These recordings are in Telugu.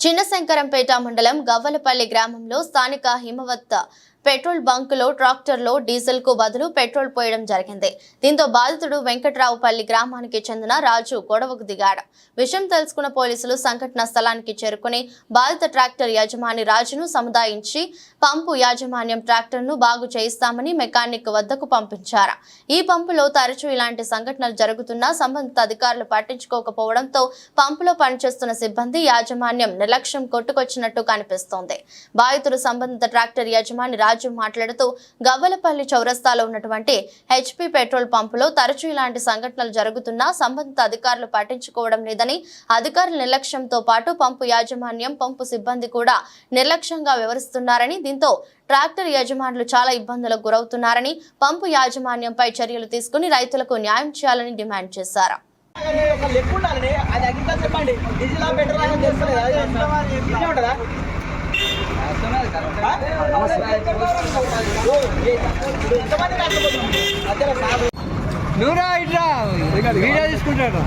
చిన్నశంకరంపేట మండలం గవ్వలపల్లి గ్రామంలో స్థానిక హిమవత్ పెట్రోల్ బంకులో ట్రాక్టర్లో డీజిల్ కు బదులు పెట్రోల్ పోయడం జరిగింది. దీంతో బాధితుడు వెంకట్రావుపల్లి గ్రామానికి చెందిన రాజు గొడవకు దిగాడు. విషయం తెలుసుకున్న పోలీసులు సంఘటన స్థలానికి చేరుకుని బాధిత ట్రాక్టర్ యజమాని రాజును సముదాయించి పంపు యాజమాన్యం ట్రాక్టర్ను బాగు చేయిస్తామని మెకానిక్ వద్దకు పంపించారు. ఈ పంపులో తరచూ ఇలాంటి సంఘటనలు జరుగుతున్నా సంబంధిత అధికారులు పట్టించుకోకపోవడంతో పంపులో పనిచేస్తున్న సిబ్బంది యాజమాన్యం నిర్లక్ష్యం కొట్టుకొచ్చినట్టు కనిపిస్తోంది. బాధితుడు సంబంధిత ట్రాక్టర్ యజమాని రాజు మాట్లాడుతూ గవ్వలపల్లి చౌరస్తాలో ఉన్నటువంటి హెచ్పీ పెట్రోల్ పంపులో తరచూ ఇలాంటి సంఘటనలు జరుగుతున్నా సంబంధిత అధికారులు పట్టించుకోవడం లేదని, అధికారుల నిర్లక్ష్యంతో పాటు పంపు యాజమాన్యం పంపు సిబ్బంది కూడా నిర్లక్ష్యంగా వ్యవహరిస్తున్నారని, దీంతో ట్రాక్టర్ యజమానులు చాలా ఇబ్బందులకు గురవుతున్నారని, పంపు యాజమాన్యంపై చర్యలు తీసుకుని రైతులకు న్యాయం చేయాలని డిమాండ్ చేశారు. నువ్వురా ఇట్లా వీడియో తీసుకుంటారా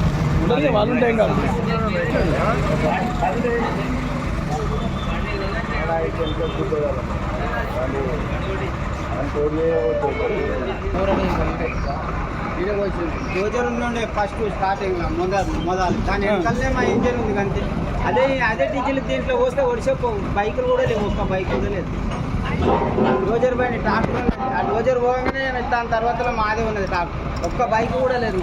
వాళ్ళు రోజర్ ఉండే ఫస్ట్ స్టార్టింగ్ మొదలు దాని వెనకాలనే మా ఇంజన్ ఉంది అంతే. అదే డీజిల్ దీంట్లో వస్తే ఒడిసే బైకులు కూడా లేవు, ఒక్క బైక్ కూడా లేదు. రోజర్ బండి ట్రాక్టర్ ఆ రోజర్ పోగానే దాని తర్వాత మాదే ఉన్నది ట్రాక్టర్, ఒక్క బైక్ కూడా లేదు.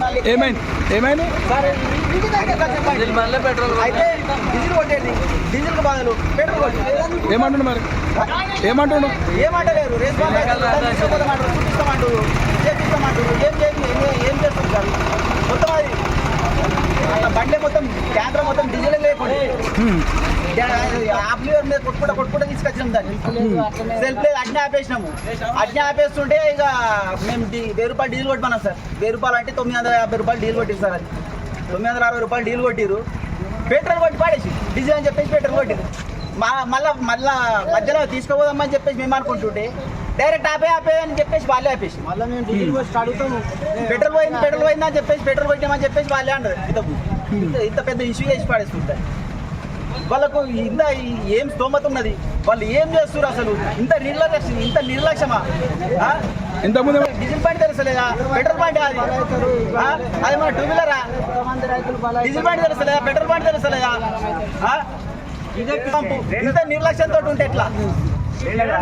మాకు ఏమైంది పెట్రోల్ అయితే డీజిల్ కొట్టేది, డీజిల్ బదులు పెట్రోల్ కొట్టేది. ఏమంటుండు మరి ఏమంటుండు ఏమంటలేరు, చూపిస్తామంటారు, చేపిస్తామంటారు. ఏం చేస్తుంటారు మొత్తం అది అట్లా బండి మొత్తం క్యాంటర్ మొత్తం డీజిల్ లేకుండా ఆఫ్లీవర్ మీద కొట్టుకుంటా తీసుకొచ్చినాం. దాన్ని సెల్ఫ్ లేదు, అడ్నే ఆపేసినాము. అడ్నే ఆపేస్తుంటే ఇక మేము 1000 రూపాయలు డీజిల్ కొట్టమన్నాం సార్. 1000 రూపాయలు అంటే 950 రూపాయలు డీజిల్ కొట్టిరు సార్. అది 960 రూపాయలు డీజిల్ కొట్టిరు. పెట్రోల్ కొట్టి పాడేసి డీజిల్ అని చెప్పేసి పెట్రోల్ కొట్టిరు. మళ్ళా మధ్యలో తీసుకోపోదామని చెప్పేసి మేము అనుకుంటుంటే డైరెక్ట్ ఆపే అని చెప్పేసి వాళ్ళే ఆపేసి మళ్ళీ మేము డీజిల్ వచ్చి అడుగుతాము. పెట్రోల్ పోయిందని చెప్పేసి పెట్రోల్ కొట్టామని చెప్పేసి వాళ్ళే అన్నారు. ఇంత పెద్ద ఇష్యూ చేసి పాడేస్తుంటారు. వాళ్ళకు ఇంత ఏం స్తోమత ఉన్నది, వాళ్ళు ఏం చేస్తున్నారు అసలు? ఇంత నిర్లక్ష్యమా? ఇంతకుముందు డీజిల్ బండి తెలుసలేదా, పెట్రోల్ బండి అది మన టూ వీలరా? డీజిల్ బండి తెలుసలేదా, పెట్రోల్ బండి తెలుసలేదా? ఇంత నిర్లక్ష్యంతో ఉంటే ఎట్లా?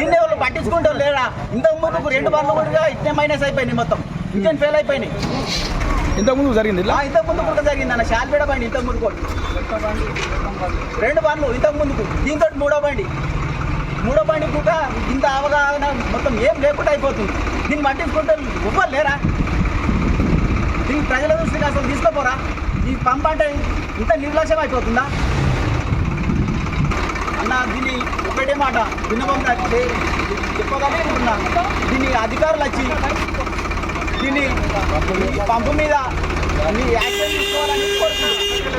దీన్ని వాళ్ళు పట్టించుకుంటారు లేదా? ఇంతకు ముందు 2 బండ్లు కూడా ఇట్నే మైనస్ అయిపోయినాయి, మొత్తం ఇంజన్ ఫెయిల్ అయిపోయినాయి. ఇంతకుముందు జరిగింది కూడా జరిగింది అన్న. షాల్పేట బండి ఇంతకు ముందు 2 బండ్లు ఇంతకు ముందుకు, దీంతో మూడో బండి కూడా ఇంత అవగాహన మొత్తం ఏం లేకుండా అయిపోతుంది. దీన్ని పట్టించుకుంటే ఎవ్వరు లేరా? దీనికి ప్రజల దృష్టికి అసలు తీసుకోపోరా? ఈ పంప్ అంటే ఇంత నిర్లక్ష్యం అయిపోతుందా అన్న? దీన్ని ఒకటే మాట విన్నపంగా చెప్పగలుగుతున్నా. దీన్ని అధికారులు వచ్చి దీన్ని పంపు మీద యాక్షన్ తీసుకోవాలని కోరుతున్నాను.